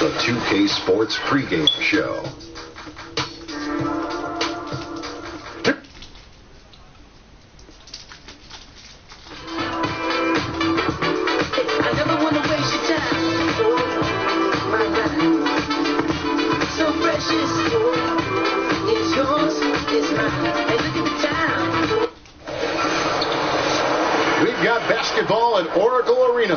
the 2K Sports pregame show. We've got basketball at Oracle Arena.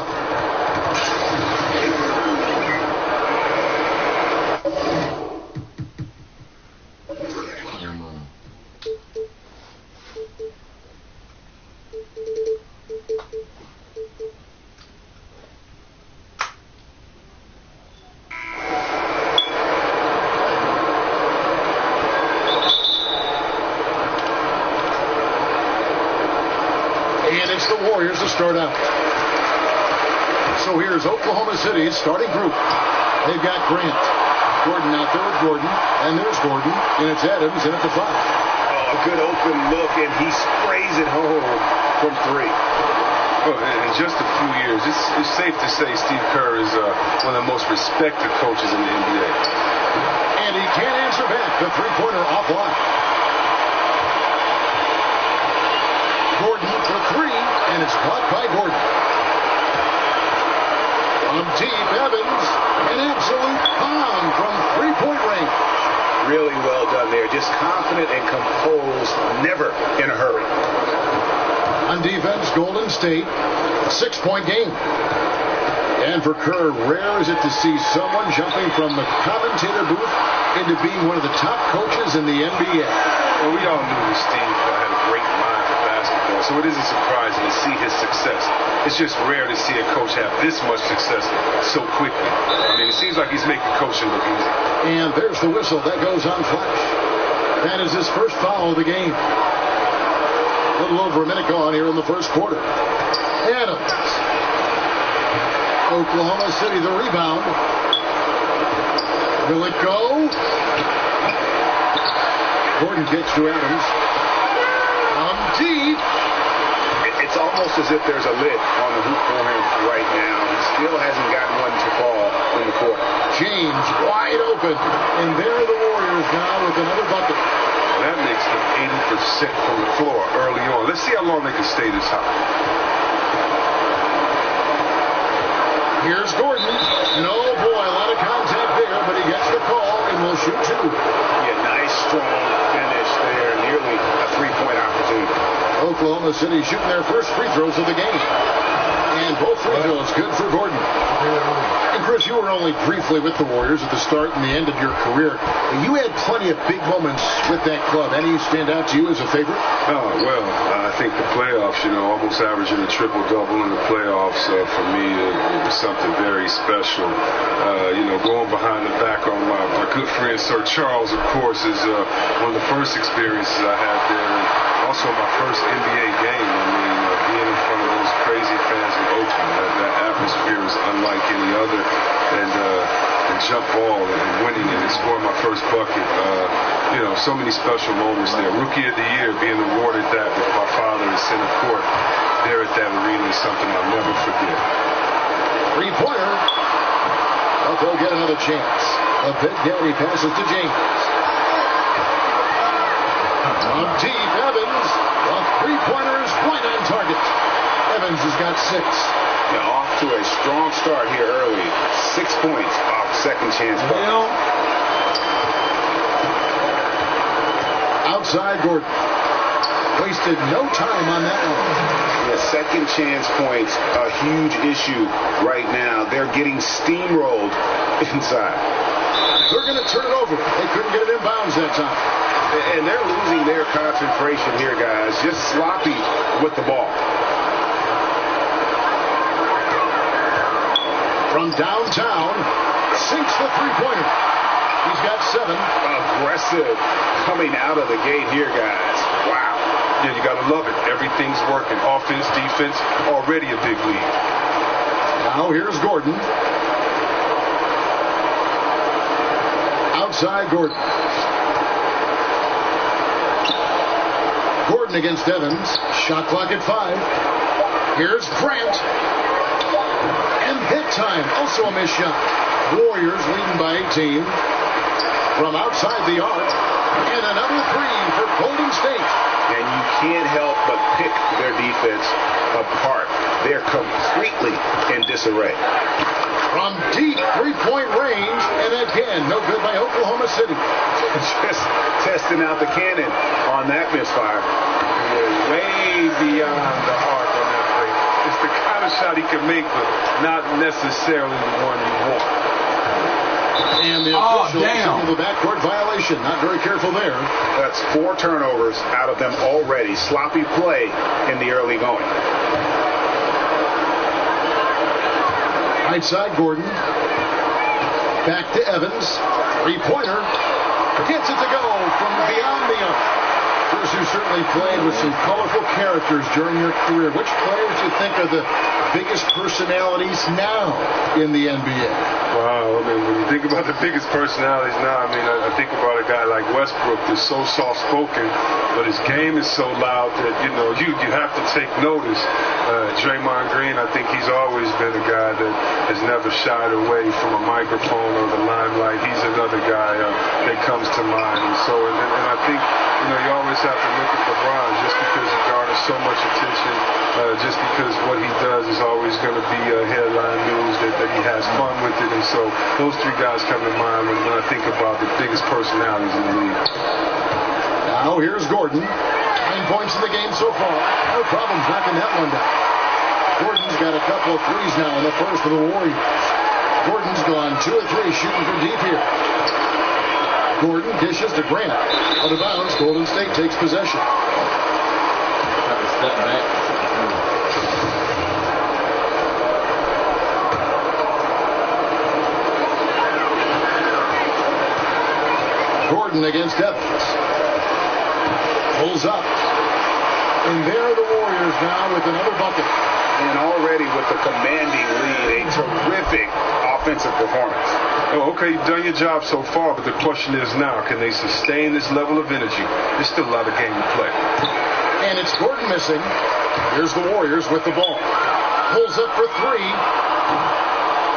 And it's the Warriors to start out. So here's Oklahoma City's starting group. They've got Grant. Gordon out there with Gordon. And there's Gordon. And it's Adams in at the 5. Oh, a good open look, and he sprays it home from 3. Well, in just a few years, it's safe to say Steve Kerr is one of the most respected coaches in the NBA. And he can't answer back. The three-pointer offline. Gordon for 3, and it's blocked by Gordon. From deep, Evans, an absolute bomb from three-point range. Really well done there. Just confident and composed, never in a hurry. On defense, Golden State, a 6-point game. And for Kerr, rare is it to see someone jumping from the commentator booth into being one of the top coaches in the NBA. Well, we all knew Steve had a great mind for basketball, so it isn't surprising to see his success. It's just rare to see a coach have this much success so quickly. I mean, it seems like he's making coaching look easy. And there's the whistle. That goes on Flash. That is his first foul of the game. A little over a minute gone here in the first quarter. Adams. Oklahoma City, the rebound. Will it go? Gordon kicks to Adams. Deep. It's almost as if there's a lid on the hoop for him right now. He still hasn't gotten one to fall in the quarter. James wide open. And there are the Warriors now with another bucket. That makes them 80% from the floor early on. Let's see how long they can stay this high. Here's Gordon. No, boy, a lot of contact there, but he gets the call and will shoot 2. Yeah, nice, strong finish there. Nearly a 3-point opportunity. Oklahoma City shooting their first free throws of the game. And both free throws good for Gordon. And Chris, you were only briefly with the Warriors at the start and the end of your career. You had plenty of big moments with that club. Any stand out to you as a favorite? Oh, well, I think the playoffs, almost averaging a triple-double in the playoffs, for me, it was something very special. Going behind the back on my good friend Sir Charles, of course, is one of the first experiences I had there. And also my first NBA game. I mean, being in front of those crazy fans in Oakland, that atmosphere is unlike any other. And jump ball and winning it and scoring my first bucket. So many special moments there. Rookie of the Year, being awarded that with my father in center court there at that arena is something I'll never forget. Three-pointer. But they'll get another chance. A Big Daddy passes to James. From deep, Evans. The three-pointer is right on target. Evans has got 6. Now off to a strong start here early. 6 points off second chance bucket. Outside Gordon. Wasted no time on that one. The second chance points, a huge issue right now. They're getting steamrolled inside. They're going to turn it over. They couldn't get it in bounds that time. And they're losing their concentration here, guys. Just sloppy with the ball. From downtown, sinks the three-pointer. He's got 7. Aggressive coming out of the gate here, guys. Wow. Yeah, you got to love it. Everything's working. Offense, defense, already a big lead. Now here's Gordon. Outside Gordon. Gordon against Evans. Shot clock at 5. Here's Grant. And that time, also a missed shot. Warriors leading by 18 from outside the arc. And another three for Golden State. And you can't help but pick their defense apart. They're completely in disarray. From deep three-point range, and again, no good by Oklahoma City. Just testing out the cannon on that misfire. Way beyond the arc on that play. It's the kind of shot he can make, but not necessarily the one you want. And the official signaled the backcourt violation. Not very careful there. That's 4 turnovers out of them already. Sloppy play in the early going. Right side, Gordon. Back to Evans. Three-pointer. Gets it to go from beyond the arc. Chris, you certainly played with some colorful characters during your career. Which players do you think are the biggest personalities now in the NBA? Wow, I mean, when you think about the biggest personalities now, I mean, I think about a guy like Westbrook that's so soft-spoken, but his game is so loud that, you know, you have to take notice. Draymond Green, I think he's always been a guy that has never shied away from a microphone or the limelight. He's another guy that comes to mind. And so, and I think, you know, you always have to look at LeBron just because he garners so much attention, just because what he does is always going to be headline news, that he has fun with it. And so those 3 guys come to mind when I think about the biggest personalities in the league. Now here's Gordon. 9 points in the game so far. No problems knocking that one down. Gordon's got a couple of threes now in the first for the Warriors. Gordon's gone 2 of 3 shooting from deep here. Gordon dishes to Grant. Out of bounds, Golden State takes possession. Step back. Gordon against Evans. Pulls up. And there are the Warriors now with another bucket. And already with the commanding lead, a terrific offensive performance. Oh, okay, you've done your job so far, but the question is now, can they sustain this level of energy? There's still a lot of game to play. And it's Gordon missing. Here's the Warriors with the ball. Pulls up for 3.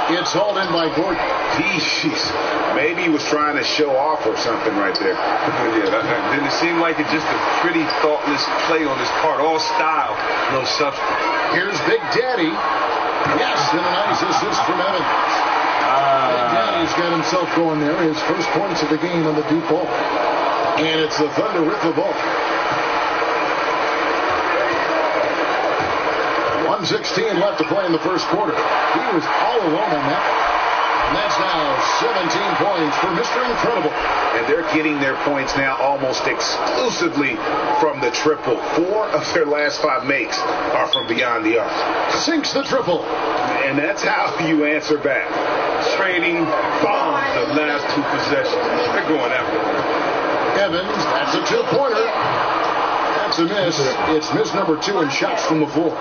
It's hauled in by Gordon. Jeez, maybe he was trying to show off or something right there. Yeah, didn't it seem like it just a pretty thoughtless play on his part? All style, no substance. Here's Big Daddy. Yes, and a nice assist from Evans. Big Daddy's got himself going there. His first points of the game on the deep ball. And it's the Thunder with the ball. 1:16 left to play in the first quarter. He was all alone on that. And that's now 17 points for Mr. Incredible. And they're getting their points now almost exclusively from the triple. 4 of their last 5 makes are from beyond the arc. Sinks the triple. And that's how you answer back. Trading bombs the last 2 possessions. They're going after him. Evans, that's a 2-pointer. That's a miss. It's miss number 2 and shots from the floor.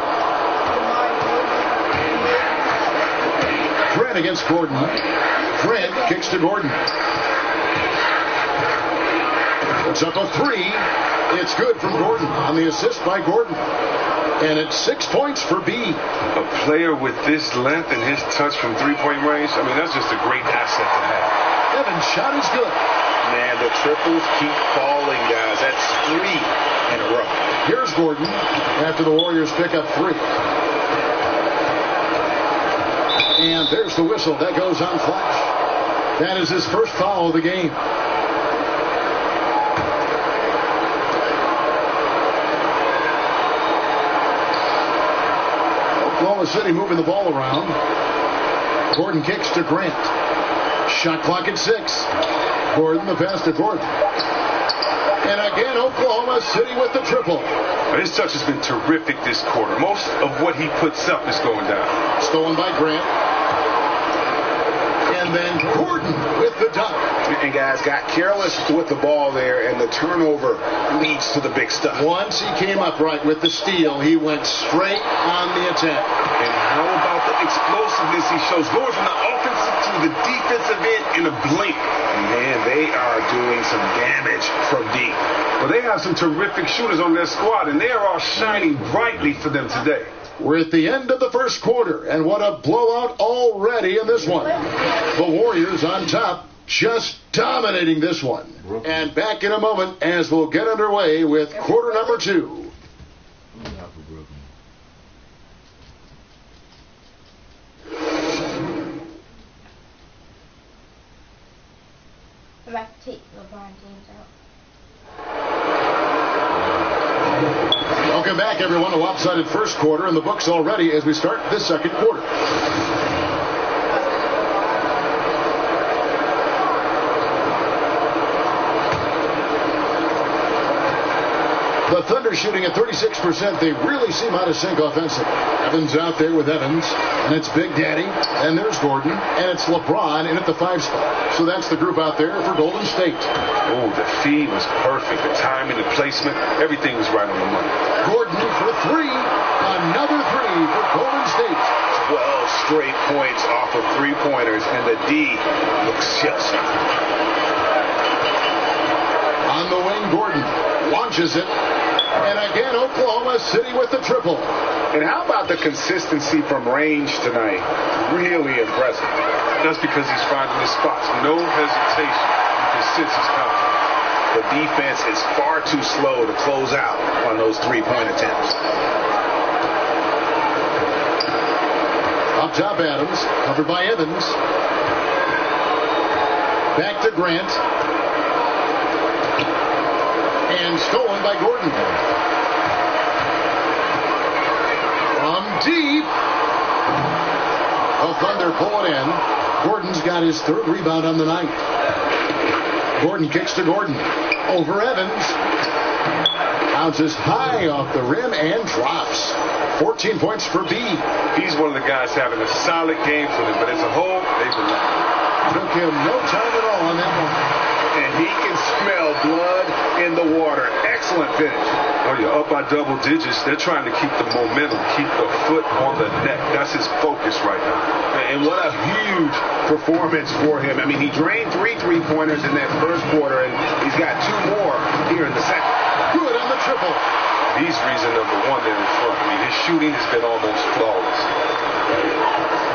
Grant against Gordon. Grant kicks to Gordon. Puts up a 3. It's good from Gordon on the assist by Gordon. And it's 6 points for B. A player with this length and his touch from 3-point range, I mean, that's just a great asset to have. Evans' shot is good. Man, the triples keep falling, guys. That's 3 in a row. Here's Gordon after the Warriors pick up 3. And there's the whistle. That goes on Flash. That is his first foul of the game. Oklahoma City moving the ball around. Gordon kicks to Grant. Shot clock at 6. Gordon, the pass to Gordon. And again, Oklahoma City with the triple. His touch has been terrific this quarter. Most of what he puts up is going down. Stolen by Grant. And then Gordon with the dunk. And guys got careless with the ball there, and the turnover leads to the big stuff. Once he came up right with the steal, he went straight on the attack. And how about the explosiveness he shows? Going from the offensive to the defensive end in a blink. Man, they are doing some damage from deep. Well, they have some terrific shooters on their squad, and they are all shining brightly for them today. We're at the end of the first quarter, and what a blowout already in this one. The Warriors on top, just dominating this one. And back in a moment as we'll get underway with quarter number 2. Back to take LeBron James out. Welcome back, everyone. A lopsided first quarter in the books already as we start this second quarter. The Thunder shooting at 36%. They really seem out of sync offensively. Evans out there with Evans, and it's Big Daddy, and there's Gordon, and it's LeBron in at the 5 spot. So that's the group out there for Golden State. Oh, the feed was perfect. The timing, the placement, everything was right on the money. Gordon for 3. Another 3 for Golden State. 12 straight points off of three-pointers, and the D looks just. On the wing, Gordon launches it. And again, Oklahoma City with the triple. And how about the consistency from range tonight? Really impressive. That's because he's finding his spots. No hesitation. You can sense his confidence. The defense is far too slow to close out on those three-point attempts. Up top, Adams, covered by Evans. Back to Grant. And stolen by Gordon. From deep. The Thunder pull it in. Gordon's got his 3rd rebound on the night. Gordon kicks to Gordon. Over Evans. Bounces high off the rim and drops. 14 points for B. He's one of the guys having a solid game for them, but as a whole, they belong. Took him no time at all on that one. And he can smell blood in the water. Excellent finish. Oh, yeah, up by double digits. They're trying to keep the momentum, keep the foot on the neck. That's his focus right now. And what a huge performance for him. I mean, he drained 3 three-pointers in that first quarter, and he's got 2 more here in the second. Good on the triple. He's reason number 1 there in front. I mean, his shooting has been almost flawless.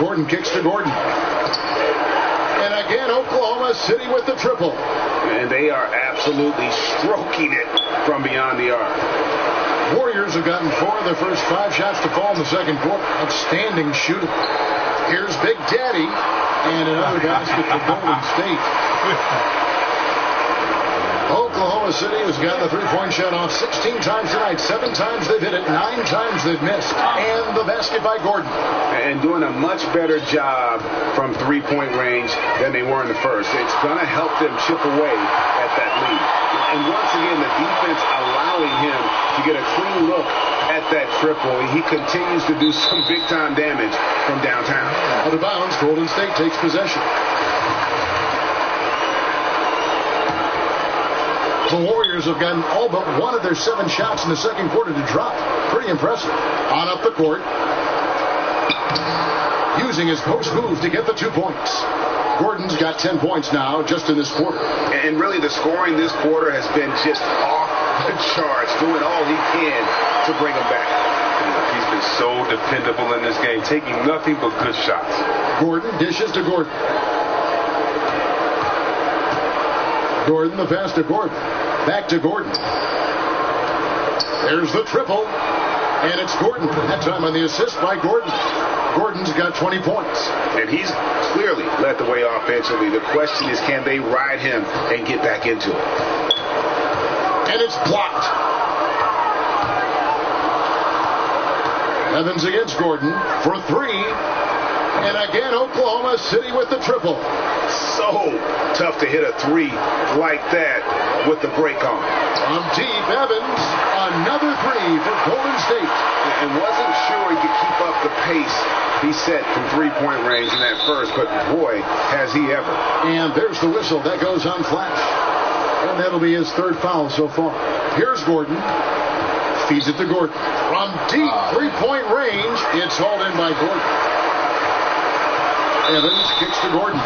Gordon kicks to Gordon. And again, Oklahoma City with the triple. And they are absolutely stroking it from beyond the arc. Warriors have gotten 4 of their first 5 shots to fall in the second quarter. Outstanding shooting. Here's Big Daddy. And another basket for Golden State. Oklahoma City has gotten the 3-point shot off 16 times tonight. 7 times they've hit it. 9 times they've missed. And the basket by Gordon. And doing a much better job from 3-point range than they were in the first. It's going to help them chip away at that lead. And once again, the defense allowing him to get a clean look at that triple. He continues to do some big-time damage from downtown. Out of bounds, Golden State takes possession. The Warriors have gotten all but 1 of their 7 shots in the second quarter to drop. Pretty impressive. On up the court. Using his post move to get the 2 points. Gordon's got 10 points now just in this quarter. And really the scoring this quarter has been just off the charts. Doing all he can to bring him back. He's been so dependable in this game. Taking nothing but good shots. Gordon dishes to Gordon. Gordon, the pass to Gordon. Back to Gordon. There's the triple. And it's Gordon. That time on the assist by Gordon. Gordon's got 20 points. And he's clearly led the way offensively. The question is, can they ride him and get back into it? And it's blocked. Evans against Gordon for 3. And again, Oklahoma City with the triple. So tough to hit a 3 like that with the break on. From deep, Evans, another 3 for Golden State. And wasn't sure he could keep up the pace he set from 3-point range in that first, but boy, has he ever. And there's the whistle. That goes on flash. And that'll be his 3rd foul so far. Here's Gordon. Feeds it to Gordon. From deep 3-point range, it's hauled in by Gordon. Evans kicks to Gordon.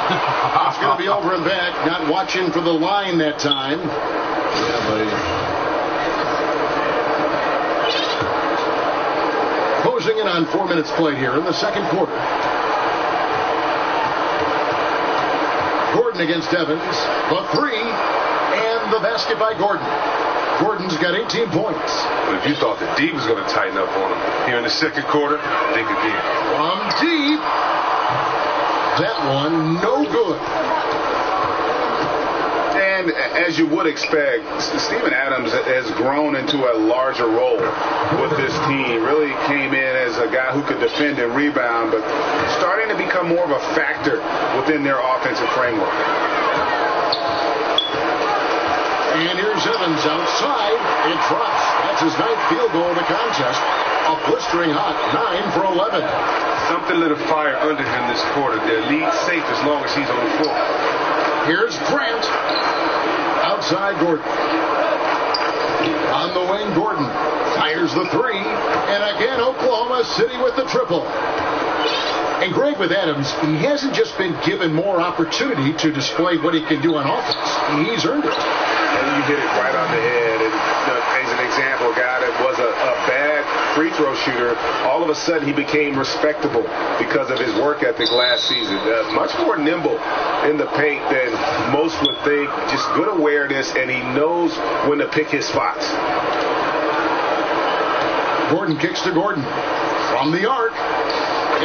It's going to be over and back. Not watching for the line that time. Yeah, buddy. Closing in on 4 minutes played here in the second quarter. Gordon against Evans. The three. And the basket by Gordon. Gordon's got 18 points. But if you thought the D was going to tighten up on him here in the second quarter, think again. From deep. That one no good. And as you would expect, Steven Adams has grown into a larger role with this team. Really came in as a guy who could defend and rebound, but starting to become more of a factor within their offensive framework. And here's Evans outside. It drops. That's his 9th field goal in the contest. A blistering hot 9 for 11. Something lit a fire under him this quarter. Their lead safe as long as he's on the floor. Here's Grant. Outside Gordon. On the wing, Gordon fires the three. And again, Oklahoma City with the triple. And Greg, with Adams, he hasn't just been given more opportunity to display what he can do on offense. He's earned it. And you hit it right on the head. And as an example, a guy that was a bad free throw shooter, all of a sudden he became respectable because of his work ethic last season. Much more nimble in the paint than most would think. Just good awareness, and he knows when to pick his spots. Gordon kicks to Gordon. From the arc.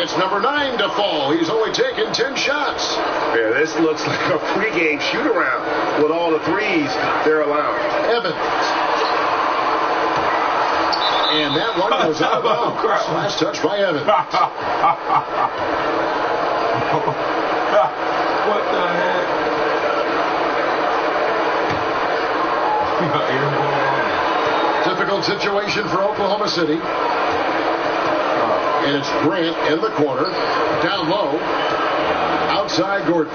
It's number 9 to fall. He's only taken 10 shots. Yeah, this looks like a pregame shoot-around with all the threes they're allowing. Evans. And that one goes out of bounds. Last touch by Evans. What the heck? Difficult situation for Oklahoma City. And it's Grant in the corner. Down low. Outside Gordon.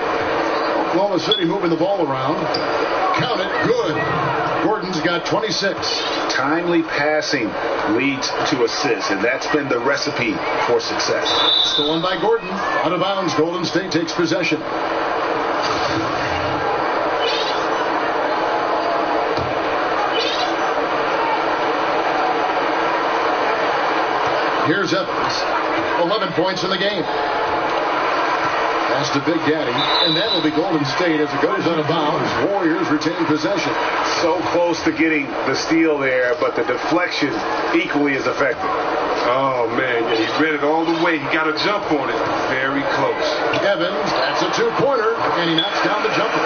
Oklahoma City moving the ball around. Count it. Good. Gordon's got 26. Timely passing leads to assists, and that's been the recipe for success. Stolen by Gordon. Out of bounds. Golden State takes possession. Here's Evans. 11 points in the game. Pass to Big Daddy, and that will be Golden State as it goes out of bounds. Warriors retain possession. So close to getting the steal there, but the deflection equally as effective. Oh, man, he read it all the way. He got a jump on it. Very close. Evans, that's a two-pointer, and he knocks down the jumper.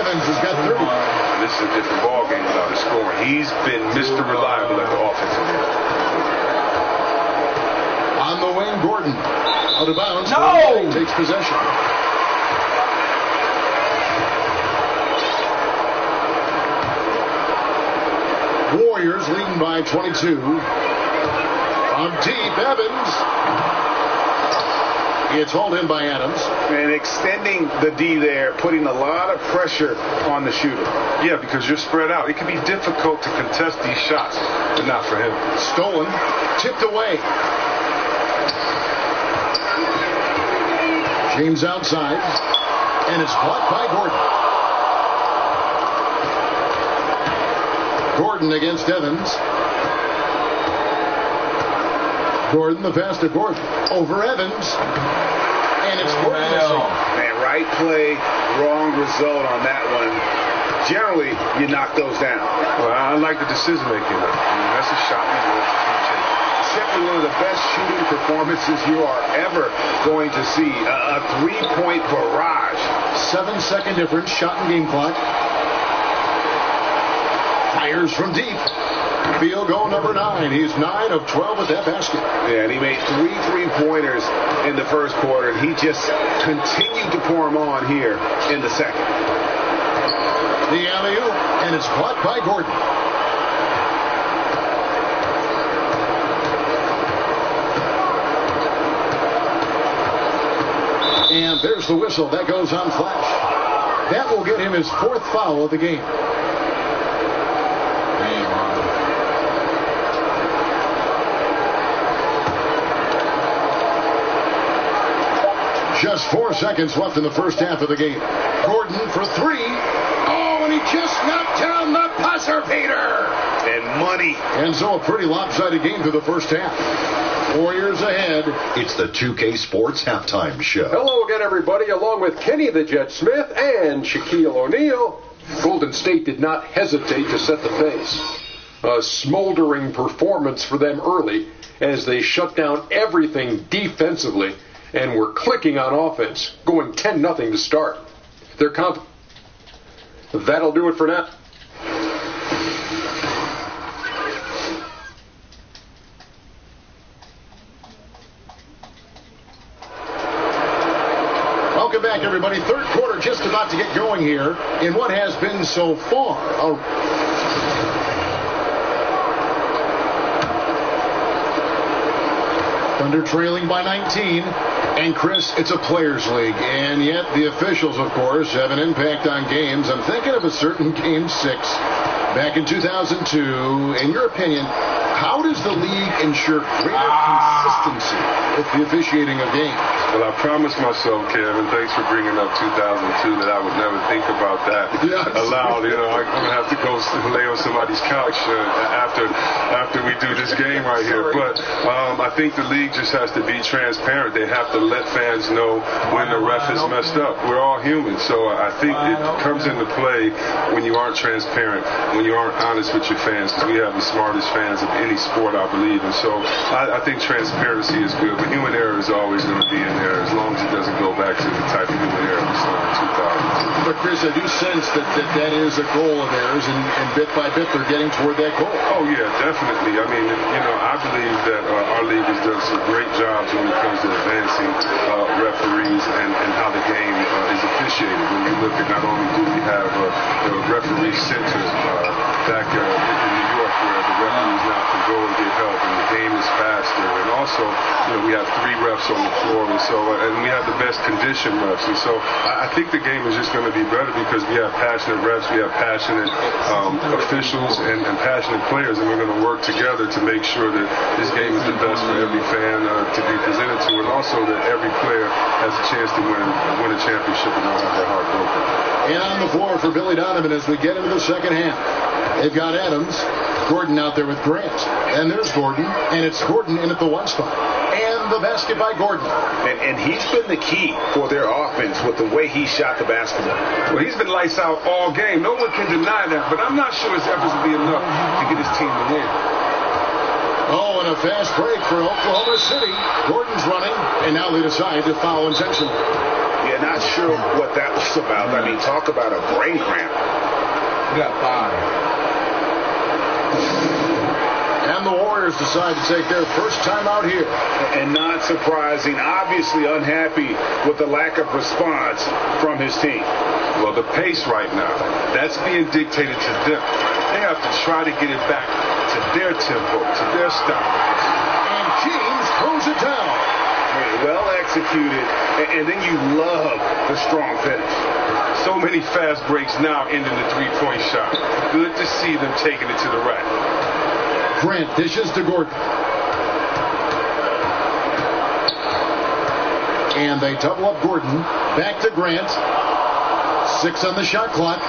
Evans has got 30. This is a different ballgame without his scoring. He's been Mr. Reliable at the offensive end. On the wing, Gordon. Out of bounds. No! Takes possession. Warriors leading by 22. On deep, Evans. It's hauled in by Adams. And extending the D there, putting a lot of pressure on the shooter. Yeah, because you're spread out. It can be difficult to contest these shots, but not for him. Stolen. Tipped away. James outside, and it's blocked by Gordon. Gordon against Evans. Gordon, the pass to Gordon. Over Evans. And it's Gordon. Man, right play, wrong result on that one. Generally, you knock those down. Well, I like the decision making. That's a shot you want to keep chasing. Simply one of the best shooting performances you are ever going to see. A three-point barrage. 7-second difference. Shot and game clock. Fires from deep. Field goal number 9. He's 9 of 12 at that basket. Yeah, and he made 3 3-pointers in the first quarter, and he just continued to pour them on here in the second. The alley-oop, and it's blocked by Gordon. And there's the whistle. That goes on flash. That will get him his 4th foul of the game. Just 4 seconds left in the first half of the game. Gordon for 3. Oh, and he just knocked down the buzzer beater. And money. And so a pretty lopsided game through the first half. Warriors ahead. It's the 2K Sports Halftime Show. Hello again, everybody. Along with Kenny the Jet Smith and Shaquille O'Neal, Golden State did not hesitate to set the pace. A smoldering performance for them early as they shut down everything defensively and were clicking on offense, going 10-0 to start. They're confident. That'll do it for now. Welcome back, everybody. Third quarter just about to get going here in what has been so far Thunder trailing by 19. And, Chris, it's a players' league. And yet the officials, of course, have an impact on games. I'm thinking of a certain Game 6 back in 2002. In your opinion, how does the league ensure greater consistency with the officiating of games? Well, I promised myself, Kevin, thanks for bringing up 2002, that I would never think about that aloud. You know, I'm going to have to go lay on somebody's couch after we do this game right here. But I think the league just has to be transparent. They have to let fans know when the ref has messed up. We're all human, so I think it comes into play when you aren't transparent, when you aren't honest with your fans, because we have the smartest fans of any sport, I believe. And so I think transparency is good, but human error is always going to be in there as long as it doesn't go back to the type of human error we saw in 2002. But, Chris, I do sense that is a goal of theirs, and bit by bit they're getting toward that goal. Oh, yeah, definitely. I mean, you know, I believe that our league has done some great jobs when it comes to advancing referees and how the game is officiated. When you look at, not only do we have the referee centers back in New York where the referees now can go and get help and the game is faster, and also, you know, we have 3 refs on the floor, and we have the best conditioned refs, and so I think the game is just going to be better because we have passionate refs, we have passionate officials and passionate players, and we're going to work together to make sure that this game is the best for every fan to be presented to, and also that every player has a chance to win a championship and not have their heart broken. And on the floor for Billy Donovan as we get into the second half. They've got Adams, Gordon out there with Grant. And there's Gordon, and it's Gordon in at the 1 spot. And the basket by Gordon. And he's been the key for their offense with the way he shot the basketball. Well, he's been lights out all game. No one can deny that, but I'm not sure his efforts will be enough to get his team to win. Oh, and a fast break for Oklahoma City. Gordon's running, and now they decide to foul intentionally. Yeah, not sure what that was about. I mean, talk about a brain cramp. You got 5. And the Warriors decide to take their first time out here. And not surprising, obviously unhappy with the lack of response from his team. Well, the pace right now, that's being dictated to them. They have to try to get it back to their tempo, to their style. And James throws it down. Well executed, and then you love the strong finish. So many fast breaks now ending the three-point shot. Good to see them taking it to the rack. Grant dishes to Gordon. And they double up Gordon. Back to Grant. 6 on the shot clock.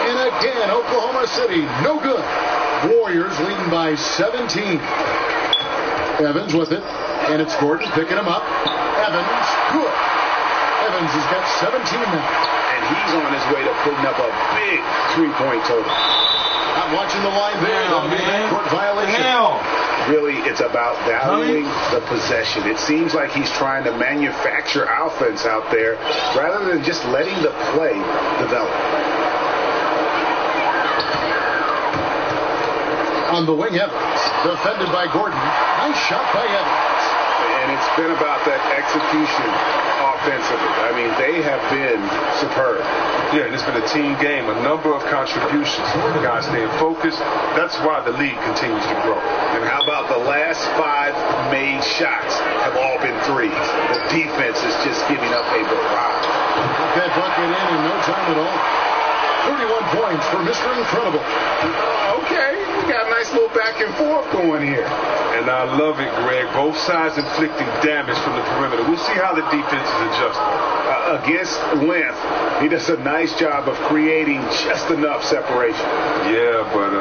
And again, Oklahoma City, no good. Warriors leading by 17. Evans with it. And it's Gordon picking him up. Evans, good. Evans has got 17 now. And he's on his way to putting up a big 3-point total. I'm watching the line there. That'll be a backcourt violation. Really, it's about valuing the possession. It seems like he's trying to manufacture offense out there rather than just letting the play develop. On the wing, Evans. Defended by Gordon. Nice shot by Evans. And it's been about that execution offensively. I mean, they have been superb. Yeah, and it's been a team game, a number of contributions. The guys staying focused. That's why the league continues to grow. And how about the last 5 made shots have all been threes? The defense is just giving up a barrage. Put that bucket in no time at all. 31 points for Mr. Incredible. Okay, we got a nice little back and forth going here. And I love it, Greg. Both sides inflicting damage from the perimeter. We'll see how the defense is adjusting. Against length, he does a nice job of creating just enough separation. Yeah, but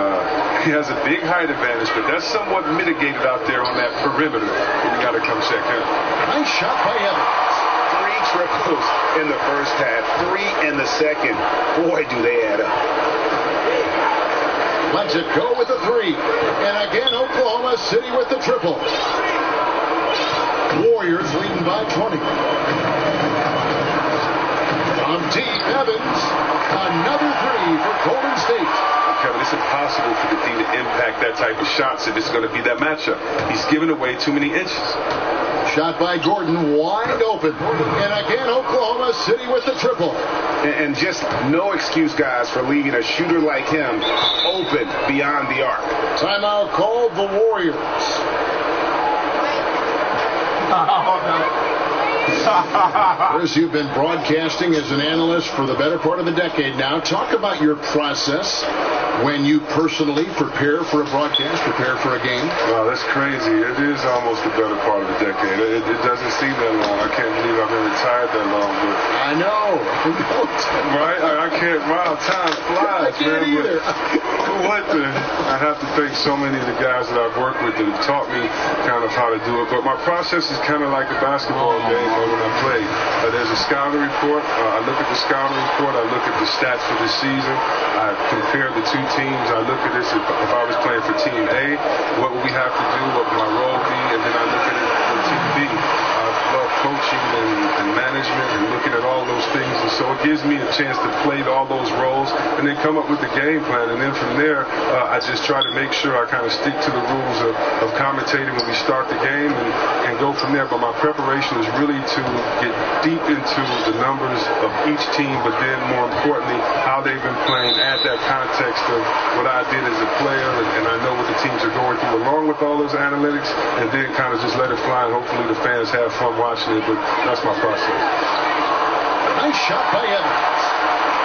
he has a big height advantage, but that's somewhat mitigated out there on that perimeter. You got to come check him. Nice shot by Evans. 3 triples in the first half, 3 in the second. Boy, do they add up. Lets it go with the 3. And again, Oklahoma City with the triple. Warriors leading by 20. From deep, Evans. Another 3 for Golden State. Kevin, it's impossible for the D to impact that type of shots if it's going to be that matchup. He's giving away too many inches. Shot by Gordon, wide open. And again, Oklahoma City with the triple. And just no excuse, guys, for leaving a shooter like him open beyond the arc. Timeout called the Warriors. Chris, you've been broadcasting as an analyst for the better part of a decade now. Talk about your process when you personally prepare for a broadcast, prepare for a game. Wow, that's crazy. It is almost the better part of a decade. It doesn't seem that long. I can't believe I've been retired that long. But I know. Right? I can't. Wow, time flies, I can't man. either. I have to thank so many of the guys that I've worked with that have taught me kind of how to do it. But my process is kind of like a basketball game when I play. There's a scouting report. I look at the scouting report. I look at the stats for the season. I compare the two teams. I look at this if I was playing for Team A, what would we have to do? What would my role be? And then I look at it for Team B. I love coaching and management and looking at all those things. And so it gives me a chance to play all those roles and then come up with the game plan. And then from there, I just try to make sure I kind of stick to the rules of commentating when we start the game and go from there. But my preparation is really to get deep into the numbers of each team, but then more importantly, how they've been playing, add that context of what I did as a player, and I know what the teams are going through along with all those analytics, and then kind of just let it fly, and hopefully the fans have fun watching it, but that's my process. Nice shot by Evans.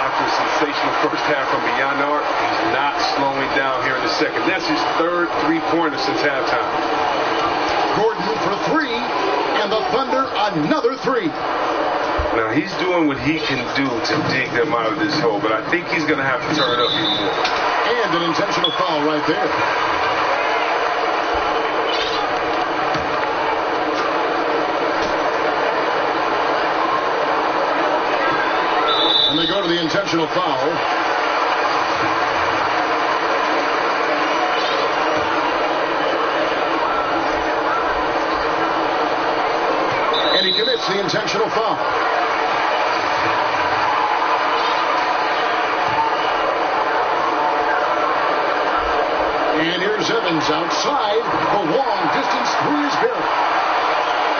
After a sensational first half from beyond the arc, he's not slowing down here in the second. That's his third three-pointer since halftime. Gordon for 3, and the Thunder another 3. Now, he's doing what he can do to dig them out of this hole, but I think he's going to have to turn it up even more. And an intentional foul right there. And they go to the intentional foul. And he commits the intentional foul. And here's Evans outside. The long distance 3 is good.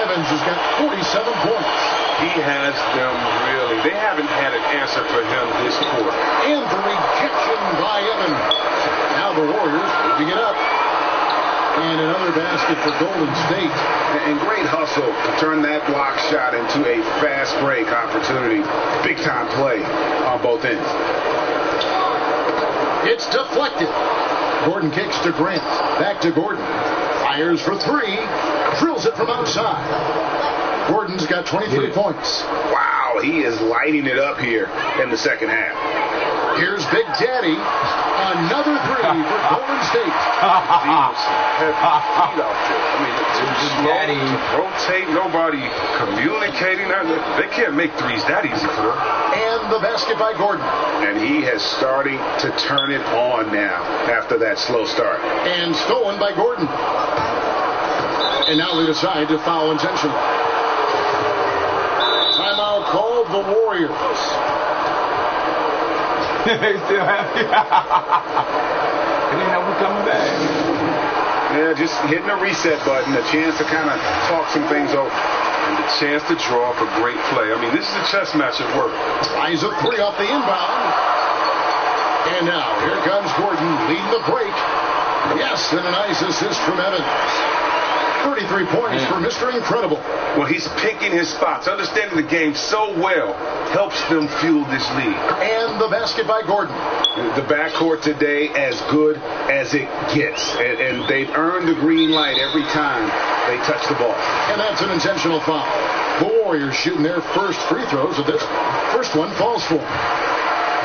Evans has got 47 points. He has them really. They haven't had an answer for him this quarter. And the rejection by Evans. Now the Warriors moving it up. And another basket for Golden State. And great hustle to turn that block shot into a fast break opportunity. Big time play on both ends. It's deflected. Gordon kicks to Grant. Back to Gordon. Fires for 3. Drills it from outside. Gordon's got 23 points. Wow, he is lighting it up here in the second half. Here's Big Daddy. Another 3 for Golden State. Daddy rotate, nobody communicating. They can't make threes that easy for them. And the basket by Gordon. And he has starting to turn it on now after that slow start. And stolen by Gordon. And now they decide to foul intentionally. Timeout called the Warriors. Still happy. I didn't know we're coming back. Yeah, just hitting a reset button, a chance to kind of talk some things over. And the chance to draw up a great play. I mean, this is a chess match at work. Tries a 3 off the inbound. And now, here comes Gordon leading the break. Yes, and a nice assist from Evans. 33 points for Mr. Incredible. Well, he's picking his spots, understanding the game so well, helps them fuel this lead. And the basket by Gordon. The backcourt today as good as it gets. And they've earned the green light every time they touch the ball. And that's an intentional foul. The Warriors shooting their first free throws, and this first one falls for them.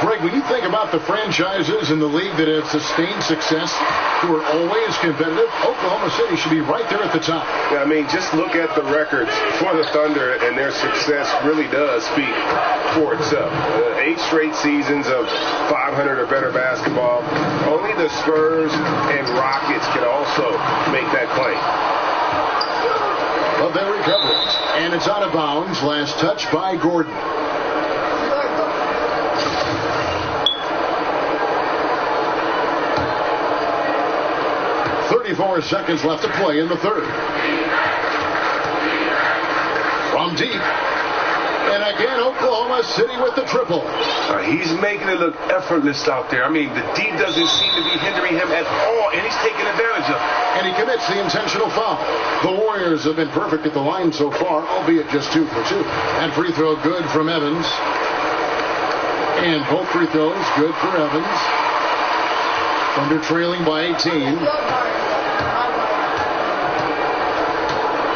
Greg, when you think about the franchises in the league that have sustained success, who are always competitive, Oklahoma City should be right there at the top. Yeah, I mean, just look at the records for the Thunder, and their success really does speak for itself. 8 straight seasons of 500 or better basketball. Only the Spurs and Rockets can also make that claim. But they recover it, and it's out of bounds. Last touch by Gordon. 34 seconds left to play in the third. From deep. And again, Oklahoma City with the triple. He's making it look effortless out there. I mean, the D doesn't seem to be hindering him at all, and he's taking advantage of it. And he commits the intentional foul. The Warriors have been perfect at the line so far, albeit just 2 for 2. And free throw good from Evans. And both free throws good for Evans. Thunder trailing by 18.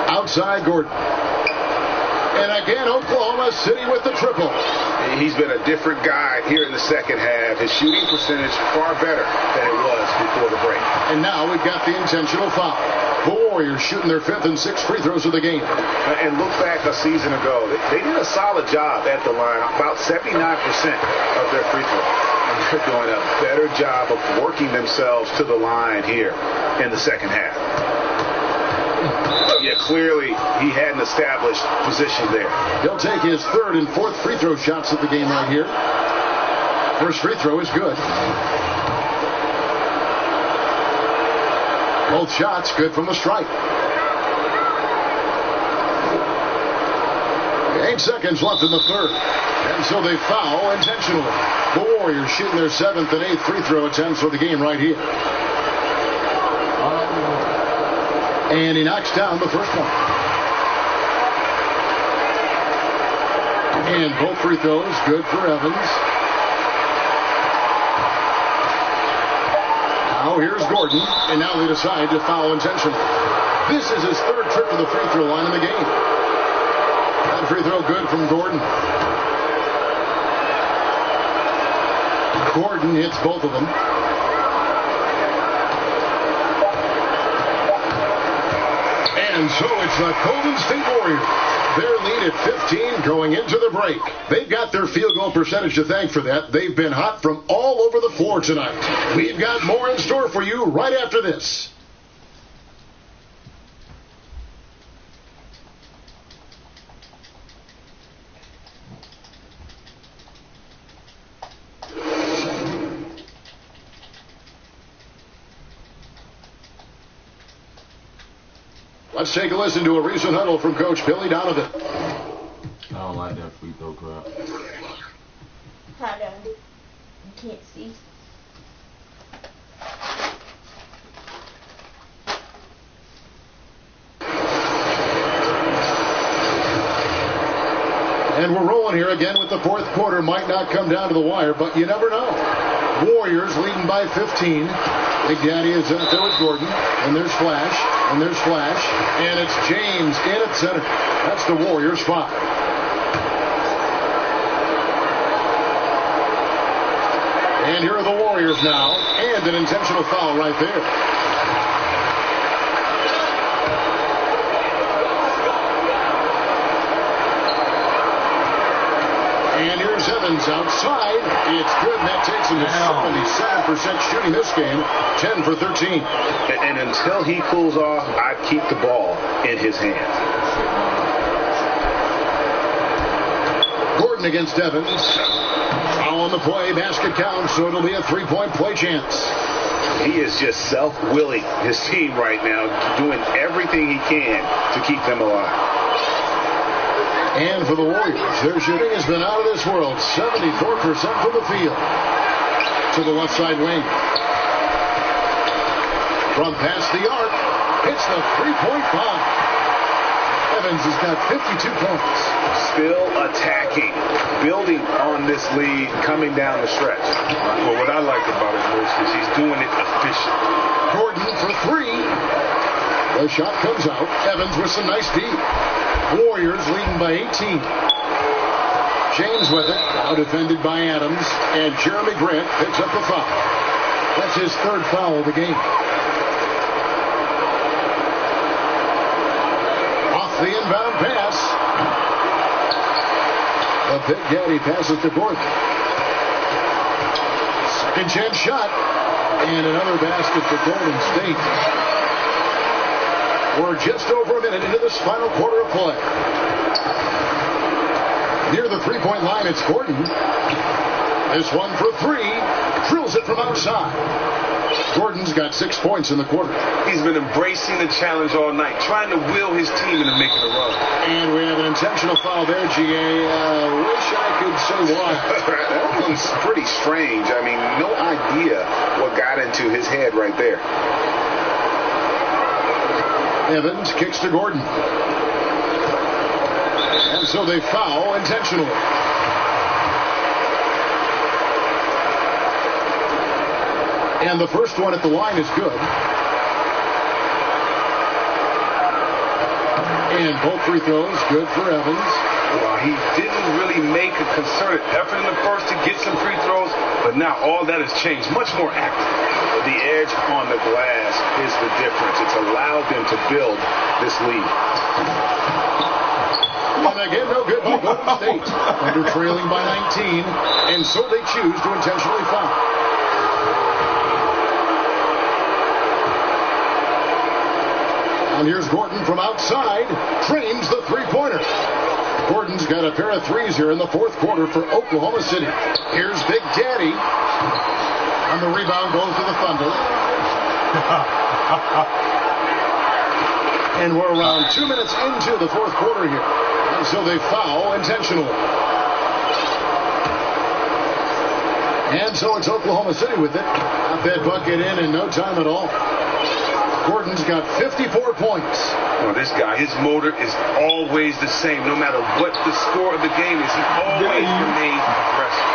Outside Gordon. And again, Oklahoma City with the triple. He's been a different guy here in the second half. His shooting percentage far better than it was before the break. And now we've got the intentional foul. The Warriors shooting their 5th and 6th free throws of the game. And look back a season ago. They did a solid job at the line, about 79% of their free throws. And they're doing a better job of working themselves to the line here in the second half. Yeah, clearly he had an established position there. He'll take his 3rd and 4th free throw shots of the game right here. First free throw is good. Both shots good from the stripe. 8 seconds left in the third. And so they foul intentionally. The Warriors shooting their 7th and 8th free throw attempts for the game right here. And he knocks down the first one. And both free throws good for Evans. Now here's Gordon. And now they decide to foul intentionally. This is his 3rd trip to the free throw line in the game. That free throw good from Gordon. Gordon hits both of them. And so it's the Golden State Warriors. Their lead at 15 going into the break. They've got their field goal percentage to thank for that. They've been hot from all over the floor tonight. We've got more in store for you right after this. Let's take a listen to a recent huddle from Coach Billy Donovan. I don't like that free throw crap. How done? You can't see. And we're rolling here again with the 4th quarter. Might not come down to the wire, but you never know. Warriors leading by 15. Big Daddy is out there with Gordon. And there's Flash. And there's Flash. And it's James in at center. That's the Warriors' 5. And here are the Warriors now. And an intentional foul right there. And here's Evans outside. It's good, and that takes him to 77% shooting this game. 10 for 13. And until he cools off, I'd keep the ball in his hands. Gordon against Evans. Foul on the play. Basket counts, so it'll be a 3-point play chance. He is just self-willing his team right now, doing everything he can to keep them alive. And for the Warriors, their shooting has been out of this world. 74% from the field. To the left side wing. From past the arc. hits the three-point bomb. Evans has got 52 points. Still attacking, building on this lead coming down the stretch. Well, what I like about it most is he's doing it efficiently. Gordon for three. The shot comes out. Evans with some nice D. Warriors leading by 18. James with it. Now defended by Adams. And Jeremy Grant picks up the foul. That's his third foul of the game. Off the inbound pass. The Big Daddy passes to Gordon. Second chance shot. And another basket for Golden State. We're just over a minute into this final quarter of play. Near the three-point line, it's Gordon. This one for three. Drills it from outside. Gordon's got 6 points in the quarter. He's been embracing the challenge all night, trying to will his team into making a run. And we have an intentional foul there, GA. Wish I could say why. That one's pretty strange. I mean, no idea what got into his head right there. Evans kicks to Gordon. And so they foul intentionally. And the first one at the line is good. And both free throws good for Evans. Well, he didn't really make a concerted effort in the first to get some free throws, but now all that has changed. Much more active. The edge on the glass is the difference. It's allowed them to build this lead. And again, no good by Golden State. Under trailing by 19, and so they choose to intentionally foul. And here's Gordon from outside, trains the three-pointer. Gordon's got a pair of threes here in the fourth quarter for Oklahoma City. Here's Big Daddy. And the rebound goes to the Thunder. And we're around 2 minutes into the fourth quarter here. And so they foul intentionally. And so it's Oklahoma City with it. Got that bucket in no time at all. Gordon's got 54 points. Well, this guy, his motor is always the same. No matter what the score of the game is, he always remains aggressive.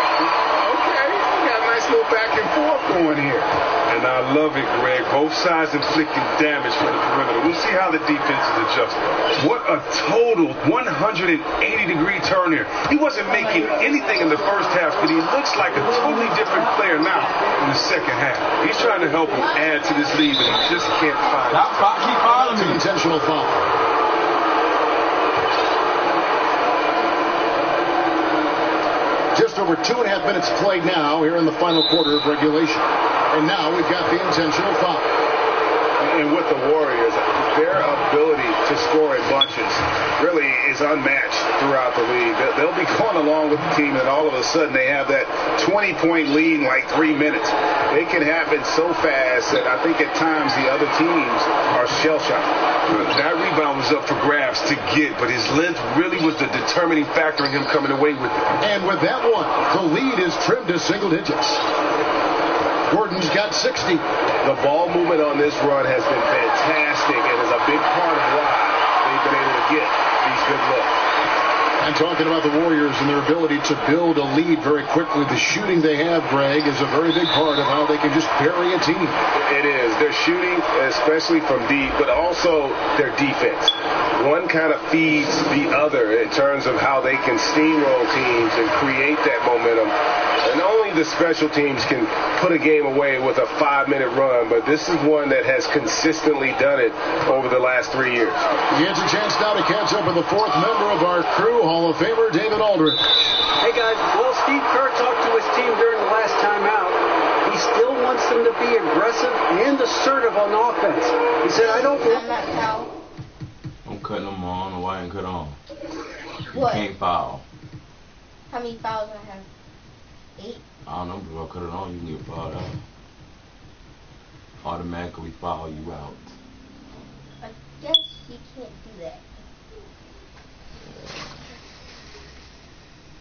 Okay, we got a nice little back and forth going here. And I love it, Greg. Both sides inflicting damage from the perimeter. We'll see how the defense is adjusting. What a total 180-degree turn here. He wasn't making anything in the first half, but he looks like a totally different player now in the second half. He's trying to help him add to this lead, but he just can't find it. Keep following It's an me. intentional foul. Just over 2.5 minutes played now here in the final quarter of regulation. And now we've got the intentional foul. And with the Warriors, their ability to score in bunches really is unmatched throughout the league. They'll be going along with the team, and all of a sudden they have that 20-point lead in like 3 minutes. It can happen so fast that I think at times the other teams are shell-shocked. That rebound was up for grabs to get, but his length really was the determining factor in him coming away with it. And with that one, the lead is trimmed to single digits. Gordon's got 60. The ball movement on this run has been fantastic and is a big part of why they've been able to get these good looks. I'm talking about the Warriors and their ability to build a lead very quickly. The shooting they have, Greg, is a very big part of how they can just bury a team. It is. Their shooting, especially from deep, but also their defense. One kind of feeds the other in terms of how they can steamroll teams and create that momentum. And only the special teams can put a game away with a 5-minute run, but this is one that has consistently done it over the last 3 years. He gets a chance now to catch up with the fourth member of our crew, Hall of Famer David Aldridge. Hey guys, well, Steve Kerr talked to his team during the last timeout. He still wants them to be aggressive and assertive on offense. He said, I don't want... I'm not foul. Don't cut no more on. Why ain't cut on? What? Can't foul. How many fouls do I have? 8? I don't know, but if I cut it on, you can get fouled out. Automatically foul you out. I guess you can't do that.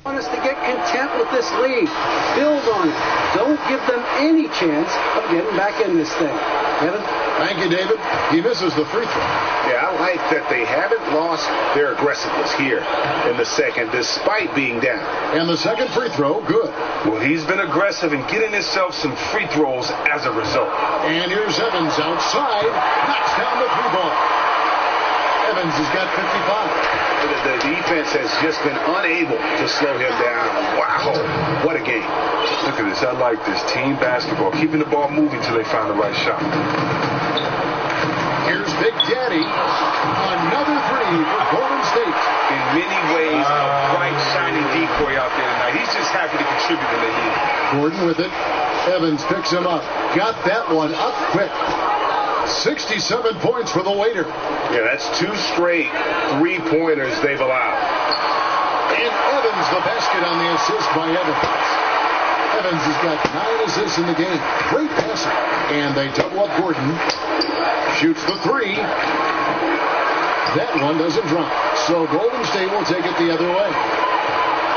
want us to get content with this lead. Build on it. Don't give them any chance of getting back in this thing. Evan? Thank you, David. He misses the free throw. Yeah, I like that they haven't lost their aggressiveness here in the second, despite being down. And the second free throw, good. Well, he's been aggressive in getting himself some free throws as a result. And here's Evans outside, knocks down the three ball. Evans has got 55. The defense has just been unable to slow him down. Wow, what a game. Look at this. I like this. Team basketball. Keeping the ball moving till they find the right shot. Here's Big Daddy. Another three for Golden State. In many ways, a bright, shiny decoy out there tonight. He's just happy to contribute when they need it. Gordon with it. Evans picks him up. Got that one up quick. 67 points for the waiter. Yeah, that's 2 straight three-pointers they've allowed. And Evans, the basket on the assist by Evans. Evans has got 9 assists in the game. Great passing. And they double up Gordon. Shoots the three. That one doesn't drop. So Golden State will take it the other way.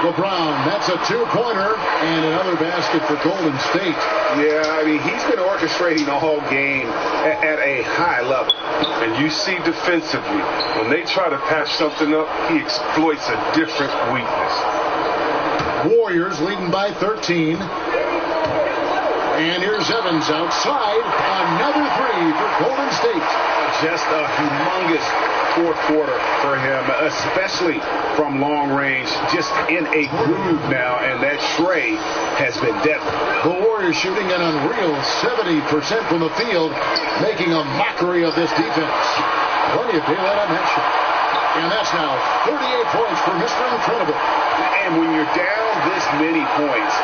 LeBron, that's a 2-pointer and another basket for Golden State. Yeah, I mean, he's been orchestrating the whole game at a high level. And you see defensively, when they try to patch something up, he exploits a different weakness. Warriors leading by 13. And here's Evans outside. Another three for Golden State. Just a humongous fourth quarter for him, especially from long range, just in a groove now, and that tray has been deadly. The Warriors shooting an unreal 70% from the field, making a mockery of this defense. Plenty of daylight on that shot. And that's now 38 points for Mr. Incredible. And when you're down this many points,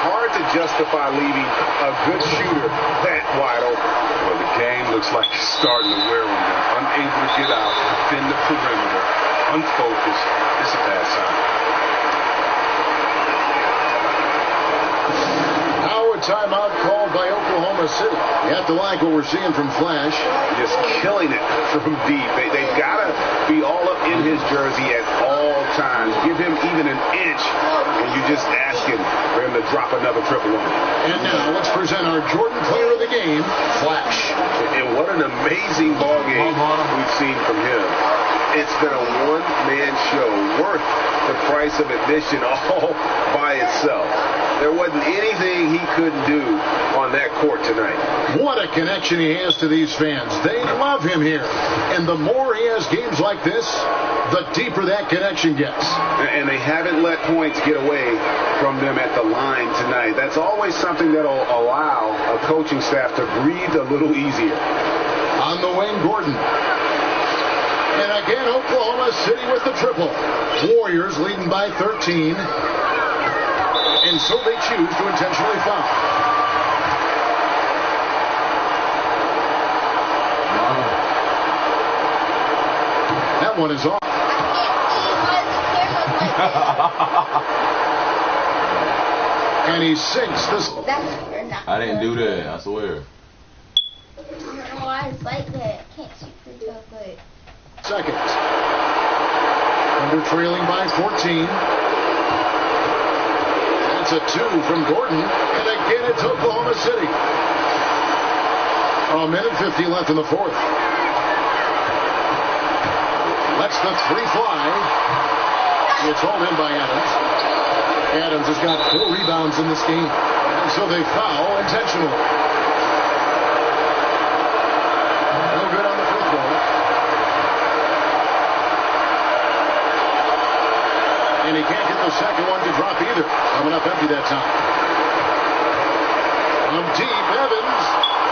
hard to justify leaving a good shooter that wide open. Well, the game looks like it's starting to wear on them. Unable to get out, defend the perimeter, unfocused. It's a bad sign. Now a timeout called by Oklahoma City. You have to like what we're seeing from Flash. Just killing it from deep. They've got to be all up in his jersey at all times. Give him even an inch, and you just ask him for him to drop another triple on him. And now let's present our Jordan player of the game, Flash. And what an amazing ball game we've seen from him. It's been a one-man show worth the price of admission all by itself. There wasn't anything he couldn't do on that court tonight. What a connection he has to these fans. They love him here. And the more he has games like this, the deeper that connection gets. And they haven't let points get away from them at the line tonight. That's always something that'll allow a coaching staff to breathe a little easier. On the wing, Gordon. And again, Oklahoma City with the triple. Warriors leading by 13. And so they choose to intentionally foul. That one is off. And he sinks this. I didn't do that, I swear. I don't know why it's like that. I can't shoot free throw good. Second. Under trailing by 14. That's a 2 from Gordon. And again, it's Oklahoma City. A minute 50 left in the fourth. Lets the three fly. It's hauled in by Adams. Adams has got 4 rebounds in this game. And so they foul intentionally. No good on the free throw. And he can't get the second one to drop either. Coming up empty that time. From deep, Evans.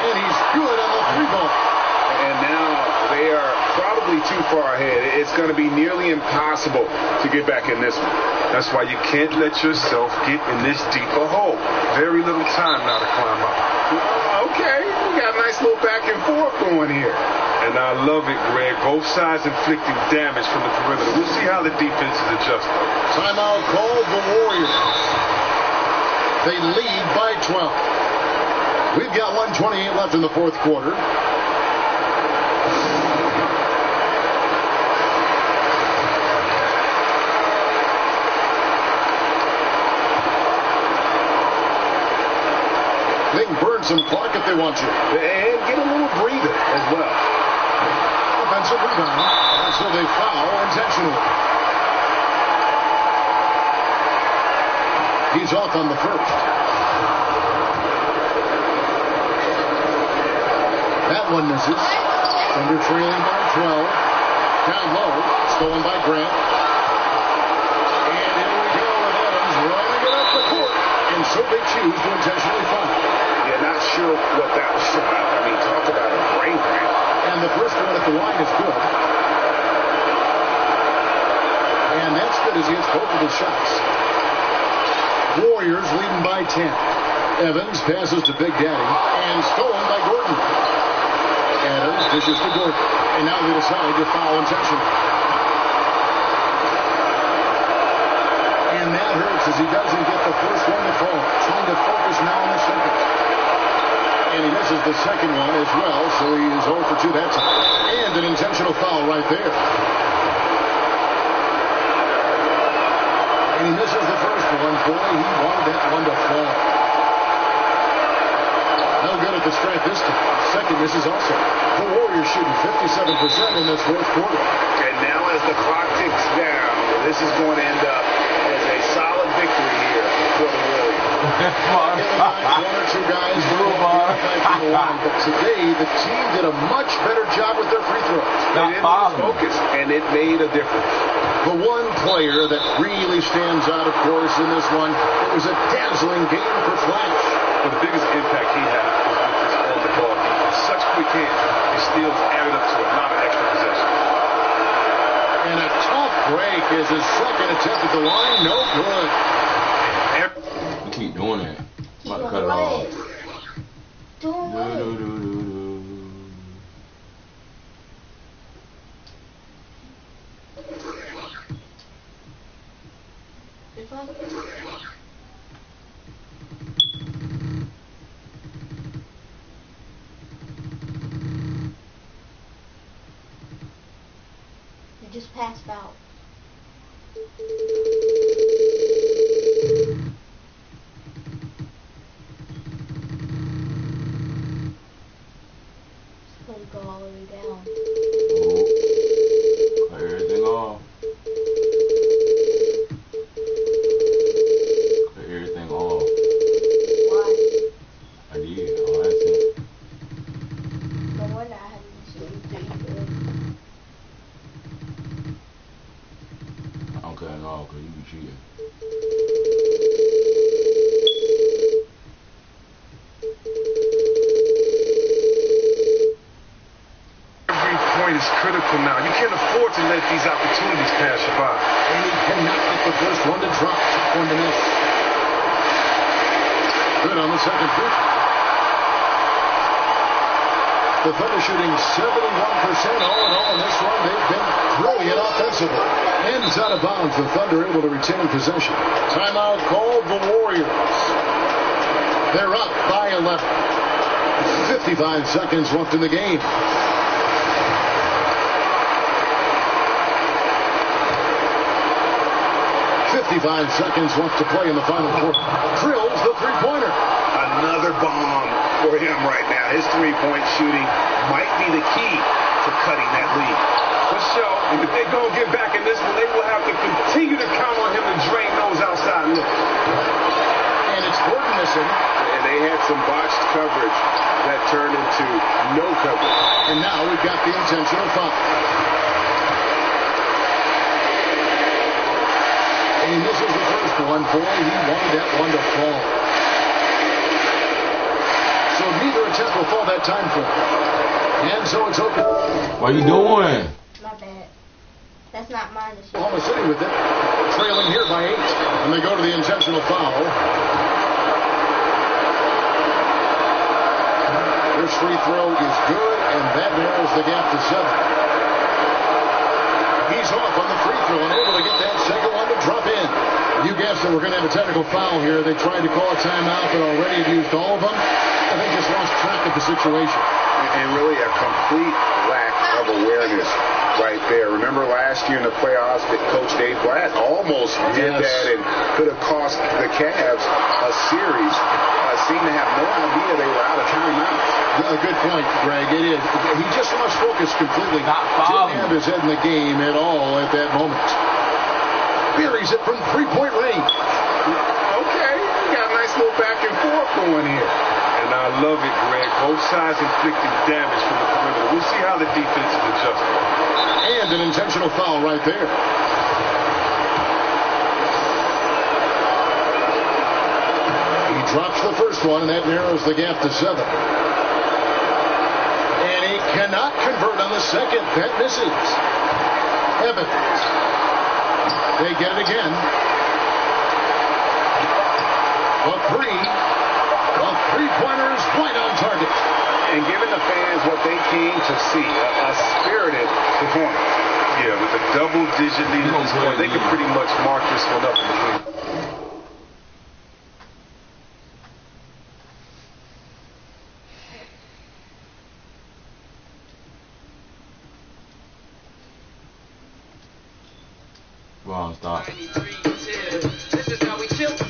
And he's good on the three ball. And now they are probably too far ahead. It's going to be nearly impossible to get back in this one. That's why you can't let yourself get in this deep a hole. Very little time now to climb up. Okay, we got a nice little back and forth going here. And I love it, Greg. Both sides inflicting damage from the perimeter. We'll see how the defense is adjusting. Timeout called the Warriors. They lead by 12. We've got 1:28 left in the fourth quarter. some clock if they want to. And get a little breather as well. Offensive rebound. And so they foul intentionally. He's off on the first. That one misses. Thunder trailing by 12. Down low. Stolen by Grant. And in we go with Evans running it up the court. And so they choose to intentionally foul. Yeah, not sure what that was about. I mean, talk about a brain cramp. And the first one at the line is good. And that's good as he hits both of his shots. Warriors leading by 10. Evans passes to Big Daddy. And stolen by Gordon. Adams dishes to Gordon. And now they decide to foul intentionally. And that hurts as he doesn't get the first one to fall. Trying to focus now on the second. And he misses the second one as well, so he is 0 for 2 that time. And an intentional foul right there. And he misses the first one. Boy, he wanted that one to fall. No good at the stripe this time. Second misses also. The Warriors shooting 57% in this fourth quarter. And now as the clock ticks down, this is going to end up as a solid victory here for the Warriors. One or two guys were on the line, but today the team did a much better job with their free throws. They didn't lose focus, and it made a difference. The one player that really stands out, of course, in this one, it was a dazzling game for Flash. But the biggest impact he had was with his on-the-ball defense. Such quick hands, his steals added up to a lot of extra possessions. And a tough break is his second attempt at the line. No good. You keep doing that. Keep About to doing cut it what? off. Doing what? This one? You just passed out. Just let it go all the way down. Oh. Cut everything off. Cut everything off. Why? I did. Oh, that's it. No wonder I haven't been shooting pretty good. I'm cutting off because you be cheating. Every point is critical now. You can't afford to let these opportunities pass you by. And he cannot get the first one to drop. Tough one to miss. Good on the second free. The Thunder shooting 71% all in all in this one. They've been brilliant offensively. And it's out of bounds. The Thunder able to retain possession. Timeout called the Warriors. They're up by 11. 55 seconds left in the game. 55 seconds left to play in the final quarter. Drills the three-pointer. Another bomb for him right now. His three-point shooting might be the key to cutting that lead. For sure. And if they don't get back in this one, they will have to continue to count on him to drain those outside looks. And it's Gordon missing. And they had some botched coverage that turned into no coverage. And now we've got the intentional foul. And he misses the first one. Boy, he wanted that one to fall. So neither attempt will fall that time for him. And so it's open. What you doing? My bad. That's not mine. It's yours. Oklahoma City with it. Trailing here by 8. And they go to the intentional foul. First free throw is good, and that narrows the gap to 7. He's off on the free throw and able to get that second one to drop in. You guessed it, we're going to have a technical foul here. They tried to call a timeout, but already have used all of them. And they just lost track of the situation. And really a complete lack lot of awareness right there. Remember last year in the playoffs that Coach Dave Blatt almost did that and could have cost the Cavs a series. Seemed to have no idea they were out of timeout. A good point, Greg. It is. He just lost focus completely. Didn't have his head in the game at all at that moment. Buries it from three-point range. Okay, we got a nice little back and forth going here. And I love it, Greg. Both sides inflicting damage from the perimeter. We'll see how the defense is adjusting. And an intentional foul right there. He drops the first one, and that narrows the gap to 7. And he cannot convert on the second. That misses. Evans. They get it again. A three-pointer is right on target. And giving the fans what they came to see, a spirited performance. Yeah, with a double-digit lead at this point, they can pretty much mark this one up in the lead. Well, stop. This is how we chill from